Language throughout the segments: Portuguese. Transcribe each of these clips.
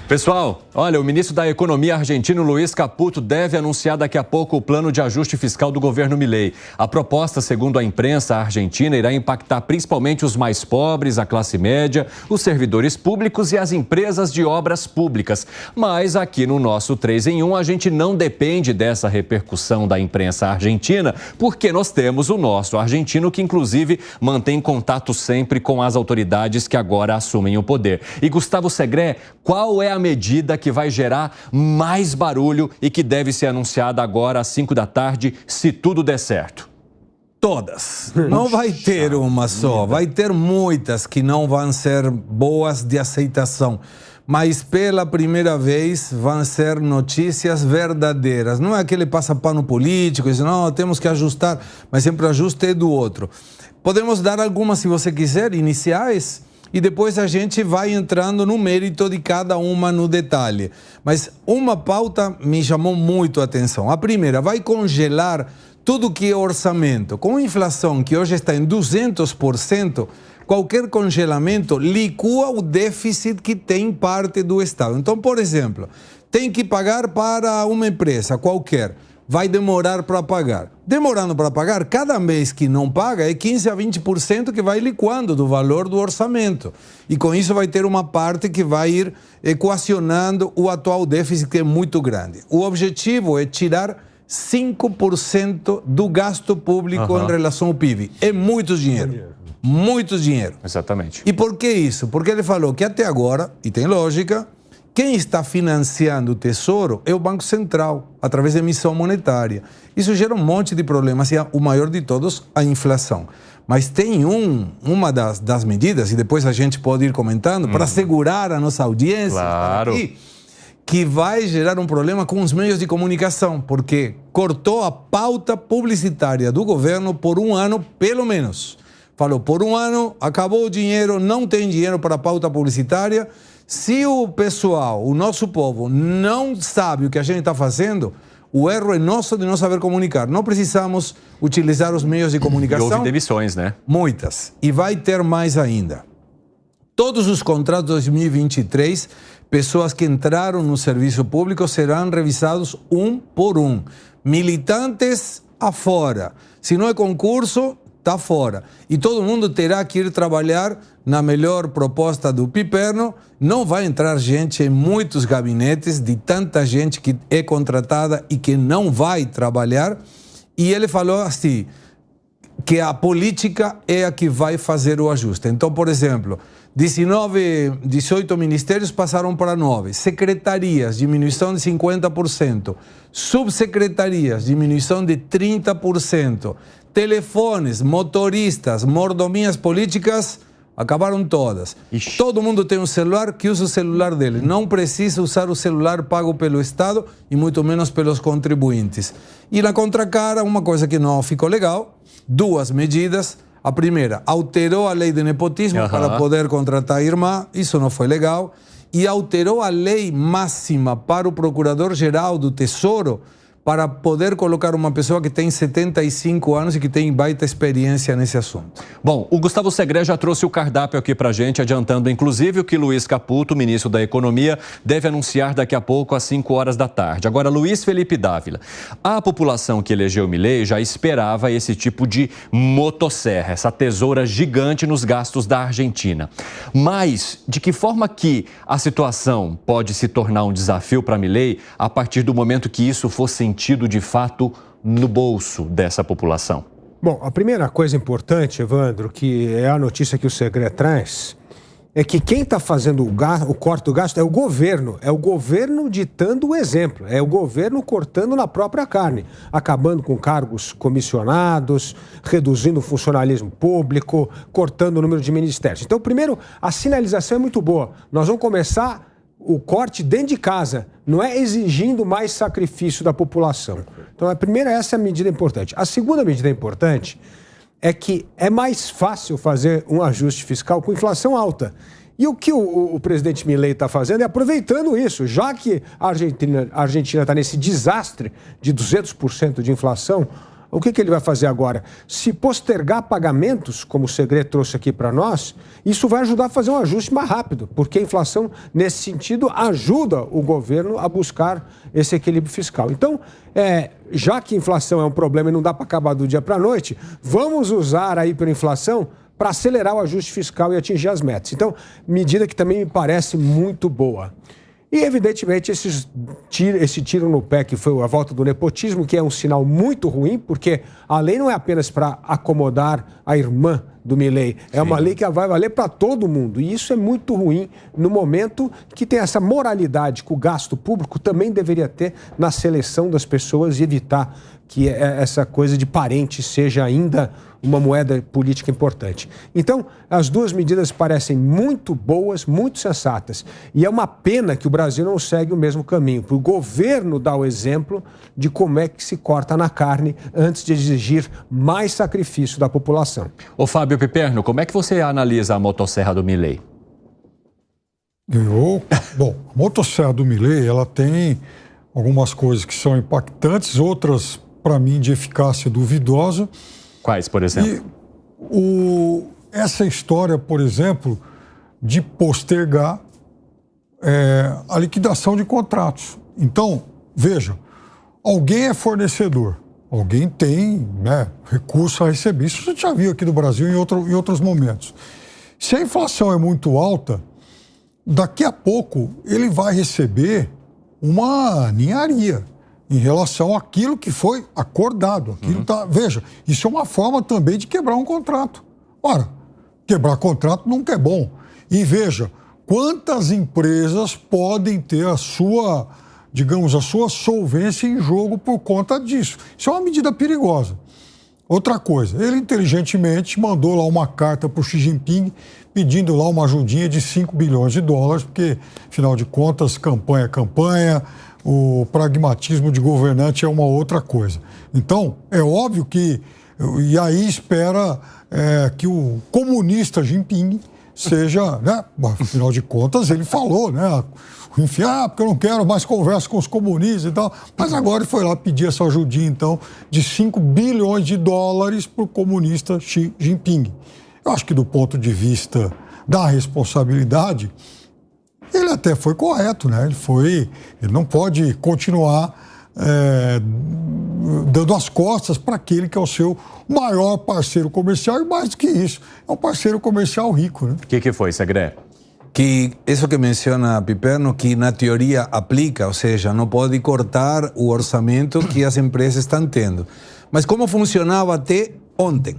Pessoal, olha, o ministro da Economia argentino Luiz Caputo deve anunciar daqui a pouco o plano de ajuste fiscal do governo Milei. A proposta, segundo a imprensa argentina, irá impactar principalmente os mais pobres, a classe média, os servidores públicos e as empresas de obras públicas. Mas aqui no nosso 3 em 1, a gente não depende dessa repercussão da imprensa argentina, porque nós temos o nosso argentino que, inclusive, mantém contato sempre com as autoridades que agora assumem o poder. E Gustavo Segré, qual é a medida que vai gerar mais barulho e que deve ser anunciada agora às 5 da tarde, se tudo der certo? Todas. Não vai ter uma só, vai ter muitas que não vão ser boas de aceitação. Mas pela primeira vez vão ser notícias verdadeiras. Não é aquele passapano político, diz, não, temos que ajustar, mas sempre ajuste do outro. Podemos dar algumas, se você quiser, iniciais, e depois a gente vai entrando no mérito de cada uma no detalhe. Mas uma pauta me chamou muito a atenção. A primeira, vai congelar tudo que é orçamento. Com a inflação que hoje está em 200%, qualquer congelamento licua o déficit que tem parte do Estado. Então, por exemplo, tem que pagar para uma empresa qualquer. Vai demorar para pagar. Demorando para pagar, cada mês que não paga é 15% a 20% que vai liquando do valor do orçamento. E com isso vai ter uma parte que vai ir equacionando o atual déficit, que é muito grande. O objetivo é tirar 5% do gasto público em relação ao PIB. É muito dinheiro. Muito dinheiro. Exatamente. E por que isso? Porque ele falou que até agora, e tem lógica, quem está financiando o Tesouro é o Banco Central, através da emissão monetária. Isso gera um monte de problemas, e o maior de todos, a inflação. Mas tem uma das medidas, e depois a gente pode ir comentando, para segurar a nossa audiência, claro, aqui, que vai gerar um problema com os meios de comunicação, porque cortou a pauta publicitária do governo por um ano, pelo menos. Falou, por um ano, acabou o dinheiro, não tem dinheiro para a pauta publicitária. Se o pessoal, o nosso povo, não sabe o que a gente está fazendo, o erro é nosso de não saber comunicar. Não precisamos utilizar os meios de comunicação. E houve demissões, né? Muitas. E vai ter mais ainda. Todos os contratos de 2023, pessoas que entraram no serviço público serão revisados um por um. Militantes afora. Se não é concurso, está fora. E todo mundo terá que ir trabalhar na melhor proposta do Piperno. Não vai entrar gente em muitos gabinetes, de tanta gente que é contratada e que não vai trabalhar. E ele falou assim, que a política é a que vai fazer o ajuste. Então, por exemplo, 18 ministérios passaram para 9. Secretarias, diminuição de 50%. Subsecretarias, diminuição de 30%. Telefones, motoristas, mordomias políticas, acabaram todas. Ixi. Todo mundo tem um celular, que usa o celular dele. Não precisa usar o celular pago pelo Estado e muito menos pelos contribuintes. E na contracara, uma coisa que não ficou legal, duas medidas. A primeira, alterou a lei de nepotismo para poder contratar a irmã, isso não foi legal. E alterou a lei máxima para o Procurador-Geral do Tesouro para poder colocar uma pessoa que tem 75 anos e que tem baita experiência nesse assunto. Bom, o Gustavo Segré já trouxe o cardápio aqui pra gente, adiantando inclusive o que Luiz Caputo, ministro da Economia, deve anunciar daqui a pouco às 5 horas da tarde. Agora, Luiz Felipe Dávila, a população que elegeu Milei já esperava esse tipo de motosserra, essa tesoura gigante nos gastos da Argentina. Mas, de que forma que a situação pode se tornar um desafio para Milei a partir do momento que isso for sentido de fato no bolso dessa população? Bom, a primeira coisa importante, Evandro, que é a notícia que o Segré traz, é que quem está fazendo o corte do gasto é o governo ditando o exemplo, é o governo cortando na própria carne, acabando com cargos comissionados, reduzindo o funcionalismo público, cortando o número de ministérios. Então, primeiro, a sinalização é muito boa. Nós vamos começar o corte dentro de casa, não é exigindo mais sacrifício da população. Então, a primeira, essa é a medida importante. A segunda medida importante é que é mais fácil fazer um ajuste fiscal com inflação alta. E o que o presidente Milei está fazendo é aproveitando isso, já que a Argentina está nesse desastre de 200% de inflação, O que ele vai fazer agora? Se postergar pagamentos, como o Segredo trouxe aqui para nós, isso vai ajudar a fazer um ajuste mais rápido, porque a inflação, nesse sentido, ajuda o governo a buscar esse equilíbrio fiscal. Então, já que a inflação é um problema e não dá para acabar do dia para a noite, vamos usar a hiperinflação para acelerar o ajuste fiscal e atingir as metas. Então, medida que também me parece muito boa. E, evidentemente, esse tiro no pé, que foi a volta do nepotismo, que é um sinal muito ruim, porque a lei não é apenas para acomodar a irmã do Milei, é uma lei que vai valer para todo mundo. E isso é muito ruim no momento que tem essa moralidade que o gasto público também deveria ter na seleção das pessoas e evitar que essa coisa de parente seja ainda uma moeda política importante. Então, as duas medidas parecem muito boas, muito sensatas. E é uma pena que o Brasil não segue o mesmo caminho, para o governo dar o exemplo de como é que se corta na carne antes de exigir mais sacrifício da população. Ô Fábio Piperno, como é que você analisa a motosserra do Milei? Bom, a motosserra do Milei, ela tem algumas coisas que são impactantes, outras, para mim, de eficácia duvidosa. Quais, por exemplo? Essa história, por exemplo, de postergar a liquidação de contratos. Então, veja, alguém é fornecedor, alguém tem recurso a receber. Isso a gente já viu aqui no Brasil em outros momentos. Se a inflação é muito alta, daqui a pouco ele vai receber uma ninharia em relação àquilo que foi acordado. Veja, isso é uma forma também de quebrar um contrato. Ora, quebrar contrato nunca é bom. E veja, quantas empresas podem ter a sua solvência em jogo por conta disso. Isso é uma medida perigosa. Outra coisa, ele inteligentemente mandou lá uma carta para o Xi Jinping pedindo lá uma ajudinha de 5 bilhões de dólares, porque, afinal de contas, campanha é campanha, o pragmatismo de governante é uma outra coisa. Então, é óbvio que... E aí espera que o comunista Jinping seja... Afinal de contas, ele falou, enfim, porque eu não quero mais conversa com os comunistas e tal. Mas agora ele foi lá pedir essa ajudinha, então, de 5 bilhões de dólares para o comunista Xi Jinping. Eu acho que, do ponto de vista da responsabilidade, ele até foi correto, Ele não pode continuar dando as costas para aquele que é o seu maior parceiro comercial, e mais do que isso, é um parceiro comercial rico, O que foi, Segredo? Que isso que menciona Piperno, que na teoria aplica, ou seja, não pode cortar o orçamento que as empresas estão tendo. Mas como funcionava até ontem?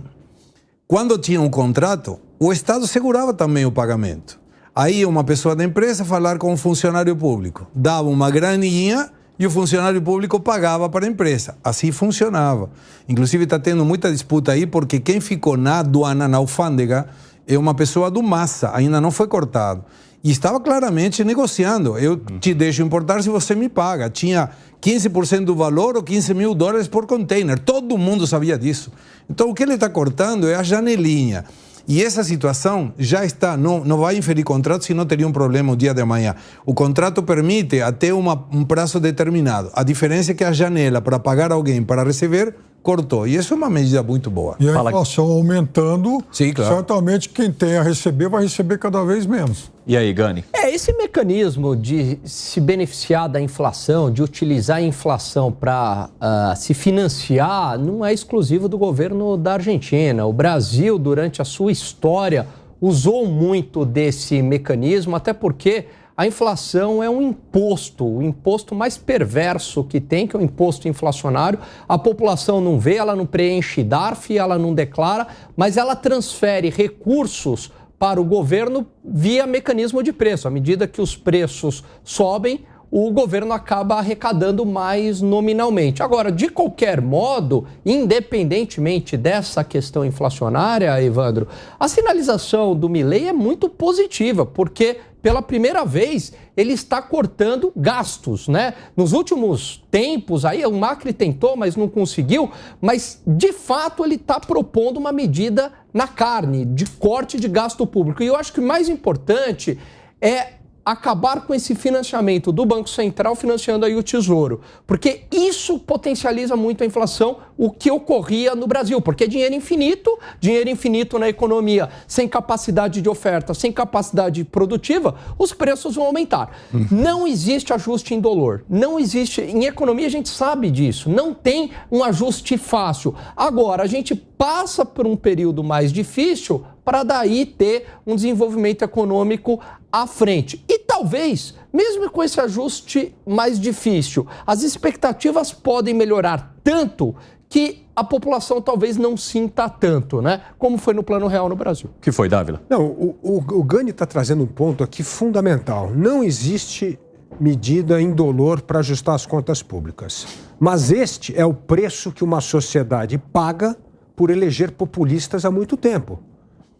Quando tinha um contrato, o Estado segurava também o pagamento. Aí uma pessoa da empresa falar com um funcionário público, dava uma graninha e o funcionário público pagava para a empresa. Assim funcionava. Inclusive está tendo muita disputa aí, porque quem ficou na aduana, na alfândega, é uma pessoa do Massa, ainda não foi cortado. E estava claramente negociando. Eu te deixo importar se você me paga. Tinha 15% do valor ou 15 mil dólares por container. Todo mundo sabia disso. Então o que ele está cortando é a janelinha. E essa situação já está, não vai inferir contrato se não teria um problema o dia de amanhã. O contrato permite até um prazo determinado. A diferença é que a janela para pagar alguém para receber cortou. E isso é uma medida muito boa. E a inflação aumentando, sim, claro. Certamente quem tem a receber vai receber cada vez menos. E aí, Gani? Esse mecanismo de se beneficiar da inflação, de utilizar a inflação para se financiar, não é exclusivo do governo da Argentina. O Brasil, durante a sua história, usou muito desse mecanismo, até porque a inflação é um imposto, o imposto mais perverso que tem, que é o imposto inflacionário. A população não vê, ela não preenche DARF, ela não declara, mas ela transfere recursos para o governo via mecanismo de preço. À medida que os preços sobem, o governo acaba arrecadando mais nominalmente. Agora, de qualquer modo, independentemente dessa questão inflacionária, Evandro, a sinalização do Milei é muito positiva, porque pela primeira vez ele está cortando gastos, Nos últimos tempos, aí o Macri tentou, mas não conseguiu, mas de fato ele está propondo uma medida na carne, de corte de gasto público. E eu acho que o mais importante é acabar com esse financiamento do Banco Central financiando aí o Tesouro, porque isso potencializa muito a inflação, o que ocorria no Brasil, porque é dinheiro infinito na economia, sem capacidade de oferta, sem capacidade produtiva, os preços vão aumentar. Não existe ajuste indolor, não existe, em economia a gente sabe disso, não tem um ajuste fácil. Agora, a gente passa por um período mais difícil para daí ter um desenvolvimento econômico à frente. E talvez, mesmo com esse ajuste mais difícil, as expectativas podem melhorar tanto que a população talvez não sinta tanto, né? Como foi no Plano Real no Brasil. O que foi, Dávila? Não, o Gani está trazendo um ponto aqui fundamental. Não existe medida indolor para ajustar as contas públicas. Mas este é o preço que uma sociedade paga por eleger populistas há muito tempo.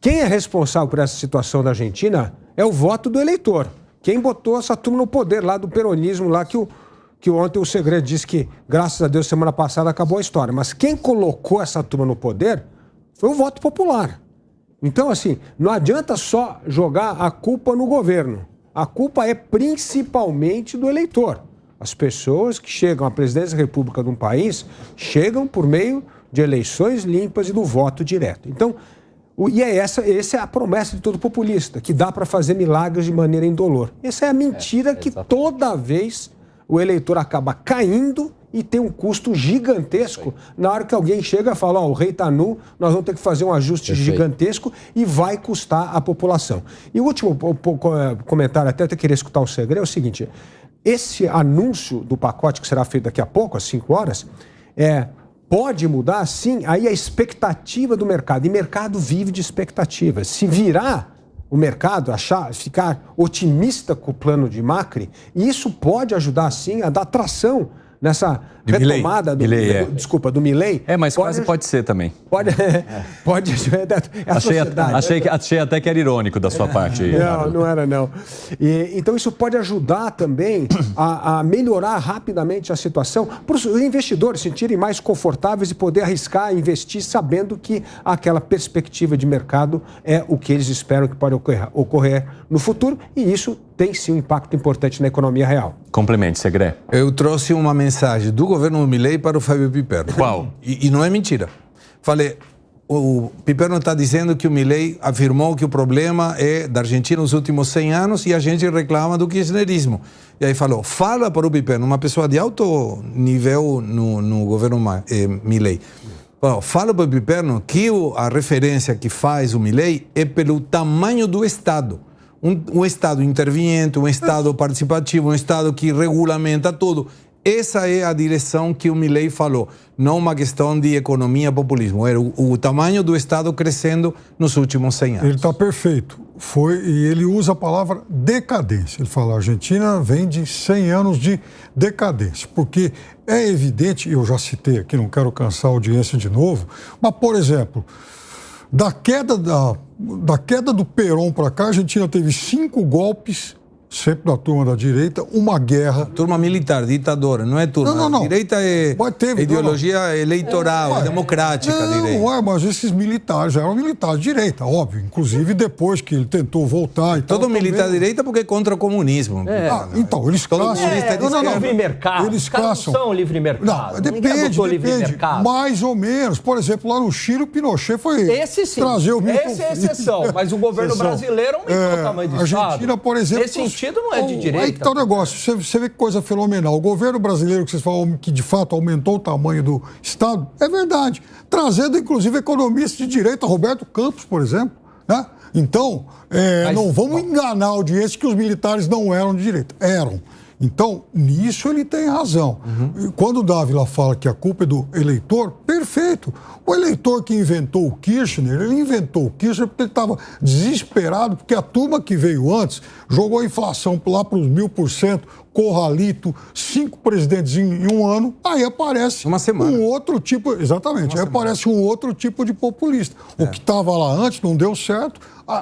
Quem é responsável por essa situação da Argentina é o voto do eleitor. Quem botou essa turma no poder lá do peronismo, lá que ontem o Segredo disse que, graças a Deus, semana passada acabou a história. Mas quem colocou essa turma no poder foi o voto popular. Então, assim, não adianta só jogar a culpa no governo. A culpa é principalmente do eleitor. As pessoas que chegam à presidência da República de um país chegam por meio de eleições limpas e do voto direto. Então, essa é a promessa de todo populista, que dá para fazer milagres de maneira indolor. Essa é a mentira que toda vez o eleitor acaba caindo e tem um custo gigantesco na hora que alguém chega e fala, o rei está nu, nós vamos ter que fazer um ajuste gigantesco e vai custar a população. E o último comentário, até eu queria escutar o Segredo, é o seguinte, esse anúncio do pacote que será feito daqui a pouco, às 5 horas, pode mudar, sim, aí a expectativa do mercado. E mercado vive de expectativas. Se virar o mercado, ficar otimista com o plano de Macri, isso pode ajudar, sim, a dar tração nessa retomada do Milei. Mas quase pode ser também. Pode Achei até que era irônico da sua parte. Não era não. Então isso pode ajudar também a melhorar rapidamente a situação para os investidores se sentirem mais confortáveis e poder arriscar, investir, sabendo que aquela perspectiva de mercado é o que eles esperam que pode ocorrer no futuro, e isso tem sim um impacto importante na economia real. Complemente, Segredo. Eu trouxe uma mensagem do governo Milei para o Fábio Piperno. Qual? E não é mentira. Falei, o Piperno está dizendo que o Milei afirmou que o problema é da Argentina nos últimos 100 anos e a gente reclama do kirchnerismo. E aí falou, fala para o Piperno, uma pessoa de alto nível no governo Milei. Fala para o Piperno que a referência que faz o Milei é pelo tamanho do Estado. Um Estado interveniente, um Estado participativo, um Estado que regulamenta tudo. Essa é a direção que o Milei falou, não uma questão de economia, populismo. Era o tamanho do Estado crescendo nos últimos 100 anos. Ele está perfeito. E ele usa a palavra decadência. Ele fala, a Argentina vem de 100 anos de decadência. Porque é evidente, eu já citei aqui, não quero cansar a audiência de novo, mas, por exemplo, da queda do Perón para cá, a Argentina teve 5 golpes, sempre da turma da direita, uma guerra. Turma militar, ditadora, não é turma. Não. Direita é ideologia eleitoral, democrática. Não, mas esses militares eram militares de direita, óbvio. Inclusive depois que ele tentou voltar e tal. Todo militar de direita porque é contra o comunismo. Então, eles caçam. Livre mercado. Eles caçam. Não são livre mercado. Não, depende. Mais ou menos. Por exemplo, lá no Chile, o Pinochet foi trazer o Milton Essa é a exceção, mas o governo brasileiro aumentou o tamanho do Estado. A Argentina, por exemplo... Esse sentido não é de direita. Aí que tá o negócio. Você vê que coisa fenomenal. O governo brasileiro, que vocês falam que de fato aumentou o tamanho do Estado, é verdade. Trazendo, inclusive, economistas de direita, Roberto Campos, por exemplo. Né? Então, não vamos enganar a audiência que os militares não eram de direita. Eram. Então, nisso ele tem razão. Quando o Dávila fala que a culpa é do eleitor, perfeito. O eleitor que inventou o Kirchner, ele inventou o Kirchner porque ele estava desesperado, porque a turma que veio antes jogou a inflação lá para os 1000%, corralito, 5 presidentes em um ano, aí aparece um outro tipo, exatamente, aí aparece um outro tipo de populista. O que estava lá antes não deu certo,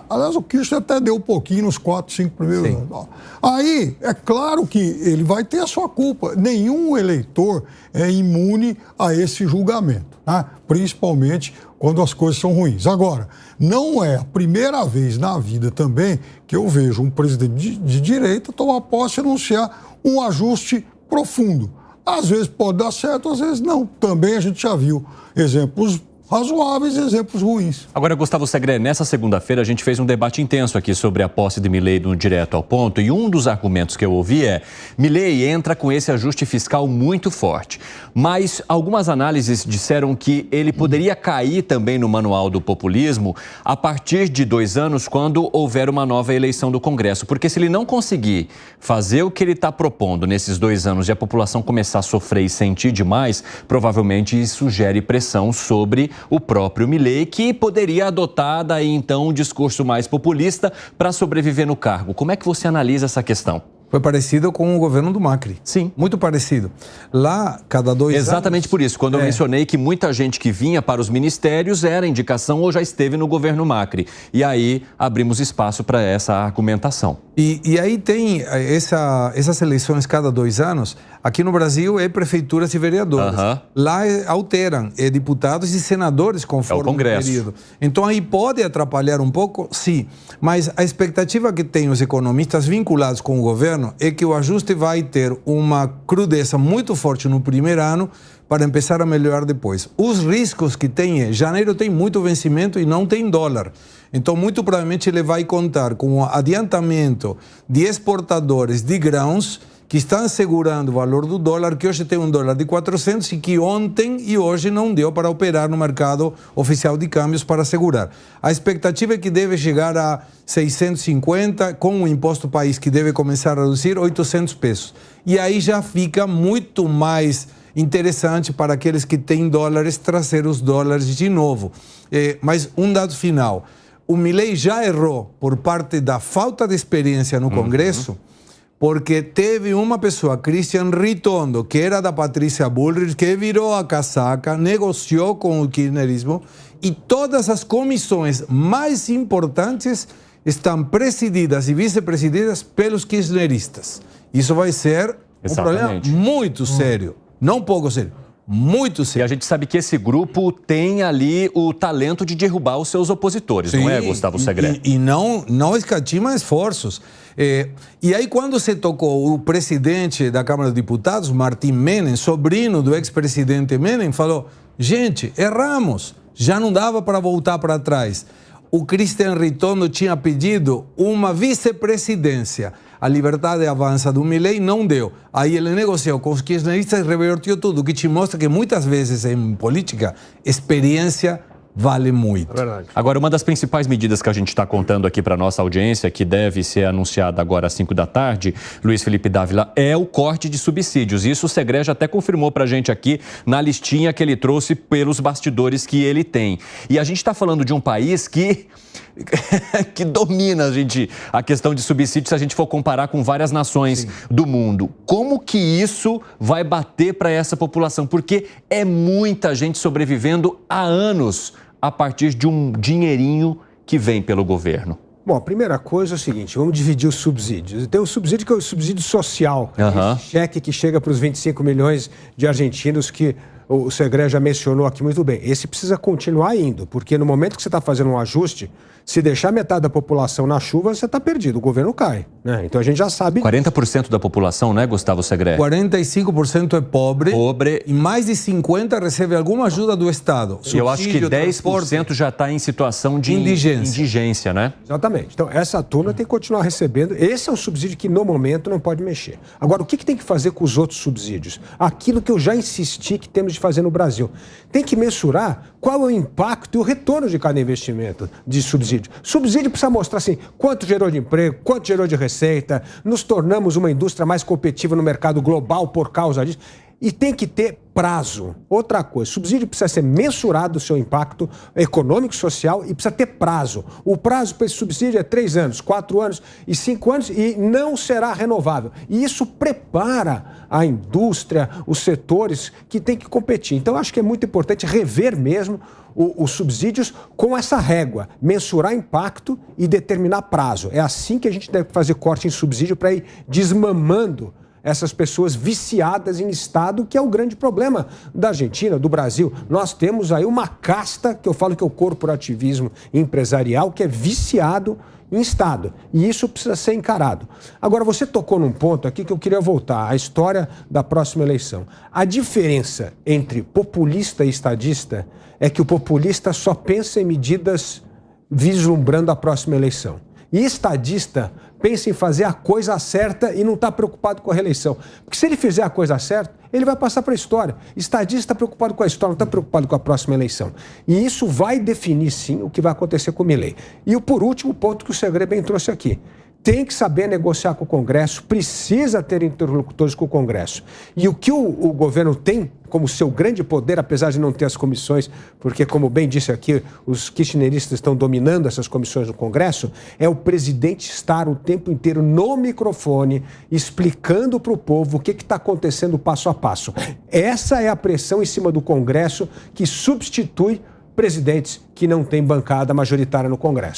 Aliás, o Kirchner até deu um pouquinho nos 4, 5 primeiros anos. Aí, é claro que ele vai ter a sua culpa. Nenhum eleitor é imune a esse julgamento, né? Principalmente quando as coisas são ruins. Agora, não é a primeira vez na vida também que eu vejo um presidente de direita tomar posse e anunciar um ajuste profundo. Às vezes pode dar certo, às vezes não. Também a gente já viu exemplos razoáveis e exemplos ruins. Agora, Gustavo Segre, nessa segunda-feira a gente fez um debate intenso aqui sobre a posse de Milei no Direto ao Ponto, e um dos argumentos que eu ouvi é: Milei entra com esse ajuste fiscal muito forte, mas algumas análises disseram que ele poderia cair também no manual do populismo a partir de 2 anos, quando houver uma nova eleição do Congresso, porque se ele não conseguir fazer o que ele está propondo nesses 2 anos e a população começar a sofrer e sentir demais, provavelmente isso gere pressão sobre o próprio Milei, que poderia adotar daí então um discurso mais populista para sobreviver no cargo. Como é que você analisa essa questão? Foi parecido com o governo do Macri. Sim. Muito parecido. Lá, cada 2 anos... Exatamente por isso, quando eu mencionei que muita gente que vinha para os ministérios era indicação ou já esteve no governo Macri. E aí abrimos espaço para essa argumentação. E aí tem essas eleições cada 2 anos. Aqui no Brasil é prefeituras e vereadores. Lá alteram deputados e senadores conforme o Congresso. período. Então aí pode atrapalhar um pouco, sim. Mas a expectativa que tem os economistas vinculados com o governo é que o ajuste vai ter uma crudeza muito forte no primeiro ano para começar a melhorar depois. Os riscos que tem é: janeiro tem muito vencimento e não tem dólar. Então, muito provavelmente ele vai contar com o adiantamento de exportadores de grãos que estão segurando o valor do dólar, que hoje tem um dólar de 400 e que ontem e hoje não deu para operar no mercado oficial de câmbios para segurar. A expectativa é que deve chegar a 650, com o imposto país que deve começar a reduzir, 800 pesos. E aí já fica muito mais interessante para aqueles que têm dólares trazer os dólares de novo. Mas um dado final: o Milei já errou por parte da falta de experiência no Congresso, porque teve uma pessoa, Christian Ritondo, que era da Patrícia Bullrich, que virou a casaca, negociou com o kirchnerismo, e todas as comissões mais importantes estão presididas e vice-presididas pelos kirchneristas. Isso vai ser um problema muito sério, não pouco sério. Muito sério. E a gente sabe que esse grupo tem ali o talento de derrubar os seus opositores, não é, Gustavo Segre? E não escatima esforços. E aí, quando se tocou, o presidente da Câmara dos Deputados, Martim Menem, sobrinho do ex-presidente Menem, falou: gente, erramos, já não dava para voltar para trás. O Christian Ritondo tinha pedido uma vice-presidência. A Liberdade Avança do Milei não deu. Aí ele negociou com os kirchneristas e revertiu tudo, o que te mostra que muitas vezes em política, experiência vale muito. É verdade. Agora, uma das principais medidas que a gente está contando aqui para a nossa audiência, que deve ser anunciada agora às 5 da tarde, Luiz Felipe Dávila, é o corte de subsídios. Isso o Segre já até confirmou para a gente aqui na listinha que ele trouxe pelos bastidores que ele tem. E a gente está falando de um país que domina a questão de subsídios se a gente for comparar com várias nações do mundo. Como que isso vai bater para essa população? Porque é muita gente sobrevivendo há anos a partir de um dinheirinho que vem pelo governo. Bom, a primeira coisa é o seguinte: vamos dividir os subsídios. Tem o subsídio que é o subsídio social, esse cheque que chega para os 25 milhões de argentinos que o Segre já mencionou aqui muito bem. Esse precisa continuar indo, porque no momento que você está fazendo um ajuste, se deixar metade da população na chuva, você está perdido, o governo cai, né? Então a gente já sabe... 40% da população, né, Gustavo Segre? 45% é pobre e mais de 50% recebe alguma ajuda do Estado. E eu acho que 10% já está em situação de indigência, né? Exatamente. Então essa turma tem que continuar recebendo. Esse é um subsídio que no momento não pode mexer. Agora, o que tem que fazer com os outros subsídios? Aquilo que eu já insisti que temos de fazer no Brasil. Tem que mensurar qual é o impacto e o retorno de cada investimento de subsídio. Subsídio precisa mostrar assim, quanto gerou de emprego, quanto gerou de receita, nos tornamos uma indústria mais competitiva no mercado global por causa disso. E tem que ter prazo. Outra coisa, subsídio precisa ser mensurado o seu impacto econômico, social e precisa ter prazo. O prazo para esse subsídio é 3 anos, 4 anos e 5 anos e não será renovável. E isso prepara a indústria, os setores que têm que competir. Então, acho que é muito importante rever mesmo os subsídios com essa régua, mensurar impacto e determinar prazo. É assim que a gente deve fazer corte em subsídio para ir desmamando essas pessoas viciadas em Estado, que é o grande problema da Argentina, do Brasil. Nós temos aí uma casta, que eu falo que é o corporativismo empresarial, que é viciado em Estado. E isso precisa ser encarado. Agora, você tocou num ponto aqui que eu queria voltar, a história da próxima eleição. A diferença entre populista e estadista é que o populista só pensa em medidas vislumbrando a próxima eleição. E estadista pensa em fazer a coisa certa e não está preocupado com a reeleição. Porque se ele fizer a coisa certa, ele vai passar para a história. Estadista está preocupado com a história, não está preocupado com a próxima eleição. E isso vai definir, sim, o que vai acontecer com o Milei. E por último ponto que o Segre bem trouxe aqui. Tem que saber negociar com o Congresso, precisa ter interlocutores com o Congresso. E o que o governo tem como seu grande poder, apesar de não ter as comissões, porque, como bem disse aqui, os kirchneristas estão dominando essas comissões no Congresso, é o presidente estar o tempo inteiro no microfone, explicando para o povo o que está acontecendo passo a passo. Essa é a pressão em cima do Congresso que substitui presidentes que não têm bancada majoritária no Congresso.